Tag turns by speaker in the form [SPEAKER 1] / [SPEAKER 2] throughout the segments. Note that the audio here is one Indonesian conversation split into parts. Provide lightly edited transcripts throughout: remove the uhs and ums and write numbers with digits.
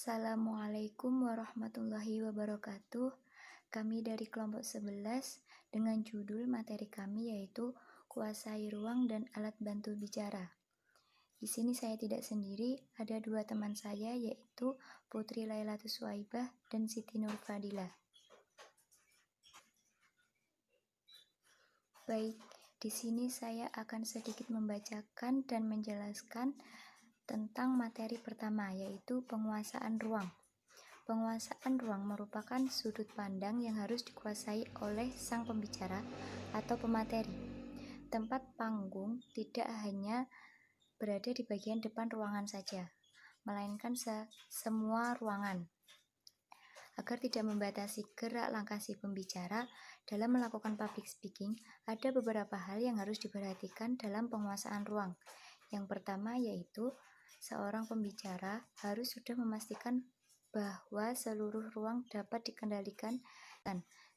[SPEAKER 1] Assalamualaikum warahmatullahi wabarakatuh. Kami dari kelompok 11 dengan judul materi kami yaitu kuasai ruang dan alat bantu bicara. Di sini saya tidak sendiri, ada dua teman saya yaitu Putri Lailatus Suwaibah dan Siti Nur Fadilah. Baik, di sini saya akan sedikit membacakan dan menjelaskan tentang materi pertama yaitu penguasaan ruang. Penguasaan ruang merupakan sudut pandang yang harus dikuasai oleh sang pembicara atau pemateri. Tempat panggung tidak hanya berada di bagian depan ruangan saja, melainkan semua ruangan. Agar tidak membatasi gerak langkah si pembicara dalam melakukan public speaking, ada beberapa hal yang harus diperhatikan dalam penguasaan ruang. Yang pertama yaitu seorang pembicara harus sudah memastikan bahwa seluruh ruang dapat dikendalikan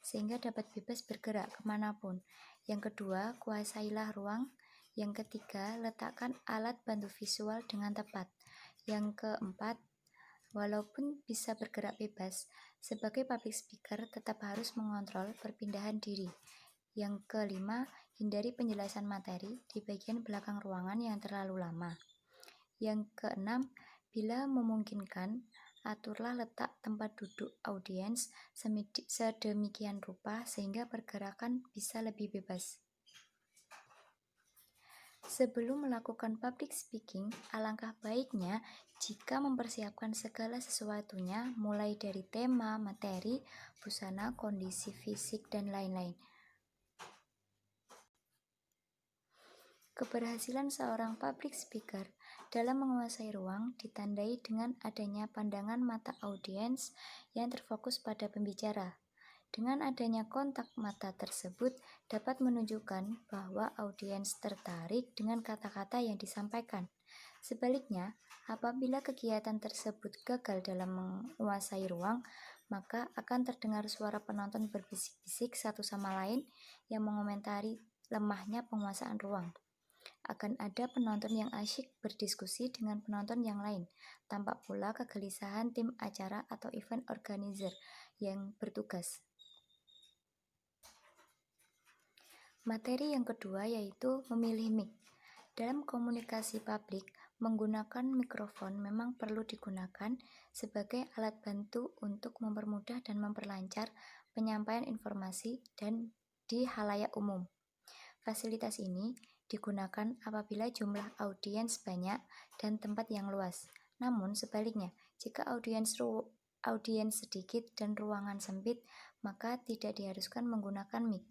[SPEAKER 1] sehingga dapat bebas bergerak kemanapun. Yang kedua, kuasailah ruang. Yang ketiga, letakkan alat bantu visual dengan tepat. Yang keempat, walaupun bisa bergerak bebas, sebagai public speaker tetap harus mengontrol perpindahan diri. Yang kelima, hindari penjelasan materi di bagian belakang ruangan yang terlalu lama. Yang keenam, bila memungkinkan, aturlah letak tempat duduk audiens sedemikian rupa sehingga pergerakan bisa lebih bebas. Sebelum melakukan public speaking, alangkah baiknya jika mempersiapkan segala sesuatunya, mulai dari tema, materi, busana, kondisi fisik, dan lain-lain. Keberhasilan seorang public speaker dalam menguasai ruang ditandai dengan adanya pandangan mata audiens yang terfokus pada pembicara. Dengan adanya kontak mata tersebut dapat menunjukkan bahwa audiens tertarik dengan kata-kata yang disampaikan. Sebaliknya, apabila kegiatan tersebut gagal dalam menguasai ruang, maka akan terdengar suara penonton berbisik-bisik satu sama lain yang mengomentari lemahnya penguasaan ruang. Akan ada penonton yang asyik berdiskusi dengan penonton yang lain. Tampak pula kegelisahan tim acara atau event organizer yang bertugas. Materi yang kedua yaitu memilih mic. Dalam komunikasi publik, menggunakan mikrofon memang perlu digunakan sebagai alat bantu untuk mempermudah dan memperlancar penyampaian informasi dan di halayak umum. Fasilitas ini digunakan apabila jumlah audiens banyak dan tempat yang luas. Namun sebaliknya, jika audiens sedikit dan ruangan sempit, maka tidak diharuskan menggunakan mic.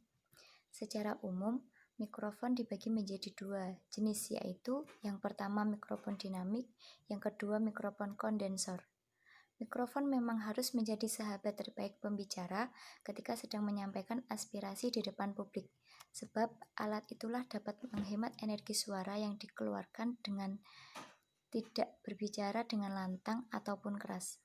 [SPEAKER 1] Secara umum, mikrofon dibagi menjadi dua jenis, yaitu yang pertama mikrofon dinamik, yang kedua mikrofon kondensor. Mikrofon memang harus menjadi sahabat terbaik pembicara ketika sedang menyampaikan aspirasi di depan publik, sebab alat itulah dapat menghemat energi suara yang dikeluarkan dengan tidak berbicara dengan lantang ataupun keras.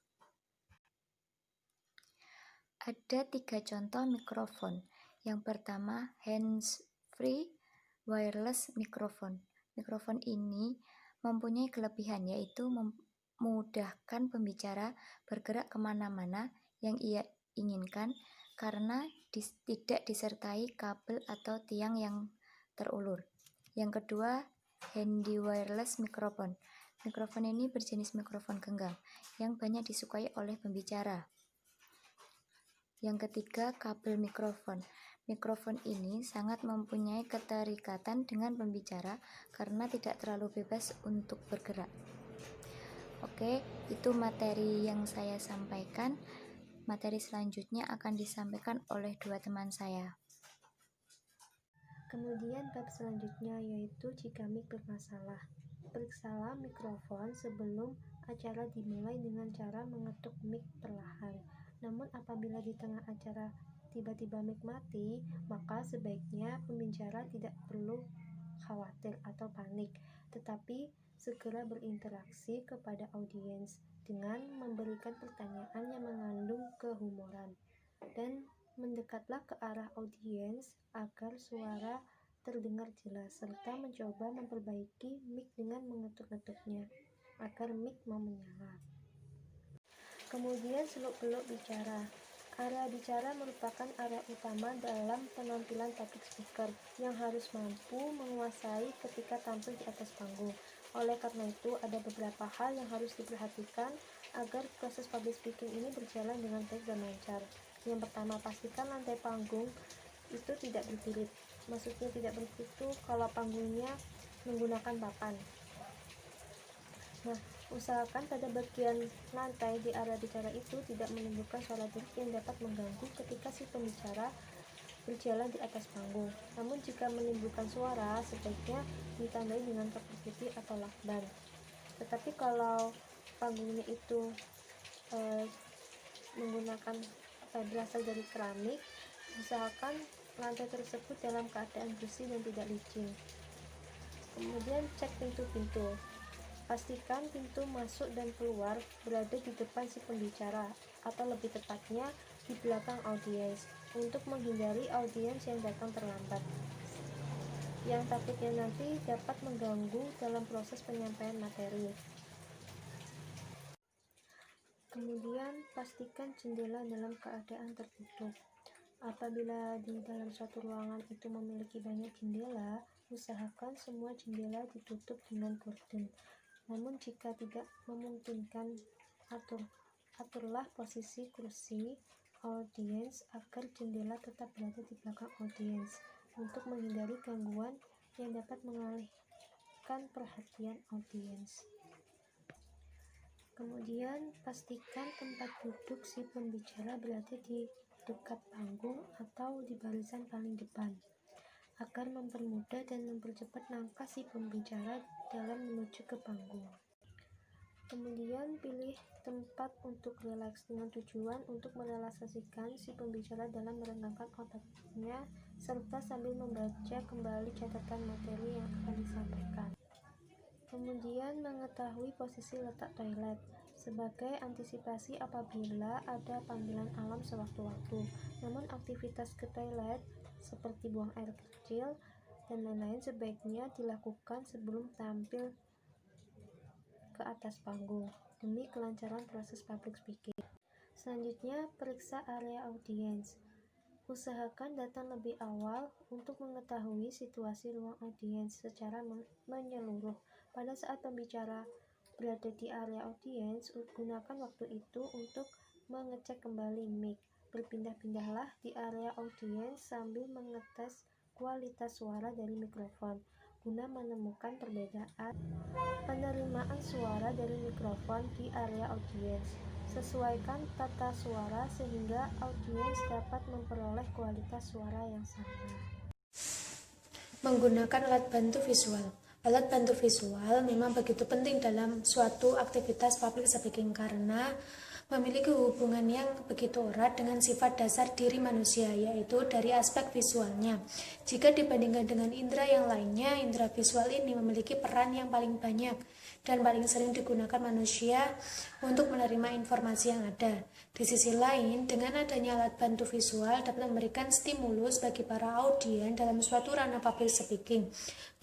[SPEAKER 1] Ada 3 contoh mikrofon. Yang pertama, hands-free wireless microphone. Mikrofon ini mempunyai kelebihan yaitu memudahkan pembicara bergerak kemana-mana yang ia inginkan karena tidak disertai kabel atau tiang yang terulur. Yang kedua, handy wireless microphone. Mikrofon ini berjenis mikrofon genggam yang banyak disukai oleh pembicara. Yang ketiga, kabel mikrofon. Mikrofon ini sangat mempunyai keterikatan dengan pembicara karena tidak terlalu bebas untuk bergerak. Oke, itu materi yang saya sampaikan. Materi selanjutnya akan disampaikan oleh dua teman saya.
[SPEAKER 2] Kemudian bab selanjutnya yaitu jika mic bermasalah. Periksalah mikrofon sebelum acara dimulai dengan cara mengetuk mic perlahan. Namun apabila di tengah acara tiba-tiba mic mati, maka sebaiknya pembicara tidak perlu khawatir atau panik, tetapi segera berinteraksi kepada audiens dengan memberikan pertanyaan yang mengandung kehumoran dan mendekatlah ke arah audiens agar suara terdengar jelas, serta mencoba memperbaiki mic dengan mengetuk-ngetuknya agar mic mau menyala. Kemudian seluk-beluk bicara. Area bicara merupakan area utama dalam penampilan public speaker yang harus mampu menguasai ketika tampil di atas panggung. Oleh karena itu, ada beberapa hal yang harus diperhatikan agar proses public speaking ini berjalan dengan baik dan lancar. Yang pertama, pastikan lantai panggung itu tidak bertilit. Maksudnya tidak bertilit itu kalau panggungnya menggunakan papan. Nah, usahakan pada bagian lantai di area bicara itu tidak menimbulkan suara berisik yang dapat mengganggu ketika si pembicara berjalan di atas panggung. Namun jika menimbulkan suara, sebaiknya ditandai dengan kapur putih atau lakban. Tetapi kalau panggungnya itu menggunakan berasal dari keramik, usahakan lantai tersebut dalam keadaan bersih dan tidak licin. Kemudian cek pintu-pintu. Pastikan pintu masuk dan keluar berada di depan si pembicara, atau lebih tepatnya di belakang audiens, untuk menghindari audiens yang datang terlambat, yang takutnya nanti dapat mengganggu dalam proses penyampaian materi. Kemudian pastikan jendela dalam keadaan tertutup. Apabila di dalam suatu ruangan itu memiliki banyak jendela, usahakan semua jendela ditutup dengan gorden. Namun jika tidak memungkinkan, aturlah posisi kursi audiens agar jendela tetap berada di belakang audiens untuk menghindari gangguan yang dapat mengalihkan perhatian audiens. Kemudian pastikan tempat duduk si pembicara berada di dekat panggung atau di barisan paling depan, agar mempermudah dan mempercepat langkah si pembicara dalam menuju ke panggung. Kemudian pilih tempat untuk rileks dengan tujuan untuk merelaksasikan si pembicara dalam merenggangkan otaknya serta sambil membaca kembali catatan materi yang akan disampaikan. Kemudian mengetahui posisi letak toilet sebagai antisipasi apabila ada panggilan alam sewaktu-waktu. Namun aktivitas ke toilet seperti buang air kecil dan lain-lain sebaiknya dilakukan sebelum tampil ke atas panggung demi kelancaran proses public speaking. Selanjutnya, periksa area audiens. Usahakan datang lebih awal untuk mengetahui situasi ruang audiens secara menyeluruh. Pada saat pembicara berada di area audiens, gunakan waktu itu untuk mengecek kembali mic. Berpindah-pindahlah di area audiens sambil mengetes kualitas suara dari mikrofon guna menemukan perbedaan penerimaan suara dari mikrofon di area audiens. Sesuaikan tata suara sehingga audiens dapat memperoleh kualitas suara yang sama.
[SPEAKER 3] Menggunakan alat bantu visual. Alat bantu visual memang begitu penting dalam suatu aktivitas public speaking karena memiliki hubungan yang begitu erat dengan sifat dasar diri manusia, yaitu dari aspek visualnya. Jika dibandingkan dengan indera yang lainnya, indera visual ini memiliki peran yang paling banyak dan paling sering digunakan manusia untuk menerima informasi yang ada. Di sisi lain, dengan adanya alat bantu visual dapat memberikan stimulus bagi para audien dalam suatu ranah public speaking,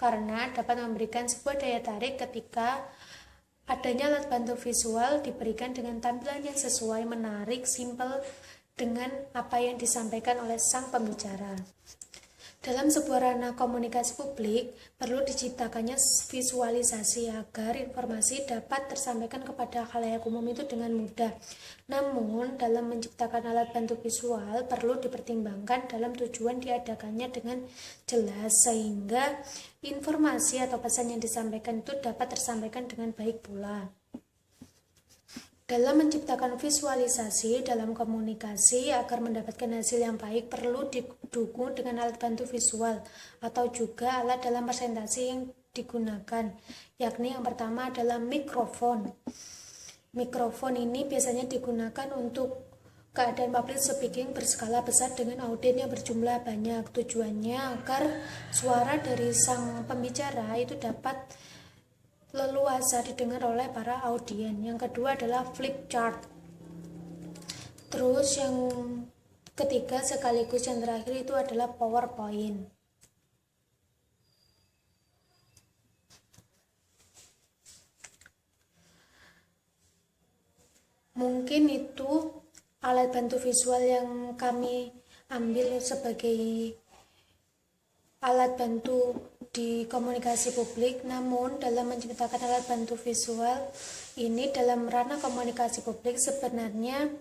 [SPEAKER 3] karena dapat memberikan sebuah daya tarik ketika adanya alat bantu visual diberikan dengan tampilan yang sesuai, menarik, simpel dengan apa yang disampaikan oleh sang pembicara. Dalam sebuah ranah komunikasi publik, perlu diciptakannya visualisasi agar informasi dapat tersampaikan kepada khalayak umum itu dengan mudah. Namun, dalam menciptakan alat bantu visual perlu dipertimbangkan dalam tujuan diadakannya dengan jelas, sehingga informasi atau pesan yang disampaikan itu dapat tersampaikan dengan baik pula. Dalam menciptakan visualisasi dalam komunikasi agar mendapatkan hasil yang baik perlu didukung dengan alat bantu visual atau juga alat dalam presentasi yang digunakan, yakni yang pertama adalah mikrofon. Mikrofon ini biasanya digunakan untuk keadaan public speaking berskala besar dengan audien yang berjumlah banyak. Tujuannya agar suara dari sang pembicara itu dapat leluasa didengar oleh para audien. Yang kedua adalah flip chart. Terus yang ketiga sekaligus yang terakhir itu adalah PowerPoint. Mungkin Mungkin itu alat bantu visual yang kami ambil sebagai alat bantu di komunikasi publik. Namun dalam menciptakan alat bantu visual ini dalam ranah komunikasi publik, sebenarnya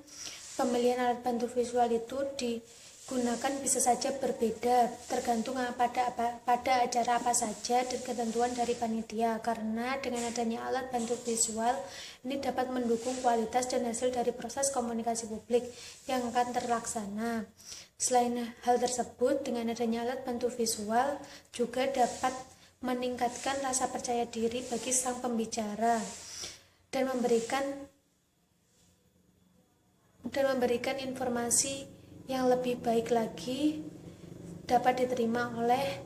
[SPEAKER 3] pemilihan alat bantu visual itu digunakan bisa saja berbeda tergantung pada acara apa saja dan ketentuan dari panitia, karena dengan adanya alat bantu visual ini dapat mendukung kualitas dan hasil dari proses komunikasi publik yang akan terlaksana. Selain hal tersebut, dengan adanya alat bantu visual juga dapat meningkatkan rasa percaya diri bagi sang pembicara dan memberikan informasi yang lebih baik lagi dapat diterima oleh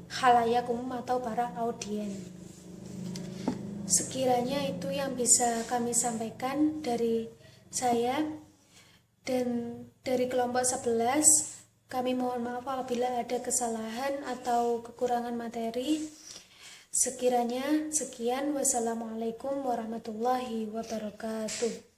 [SPEAKER 3] khalayak umum atau para audiens. Sekiranya itu yang bisa kami sampaikan dari saya dan dari kelompok 11. Kami mohon maaf apabila ada kesalahan atau kekurangan materi. Sekiranya sekian, wassalamualaikum warahmatullahi wabarakatuh.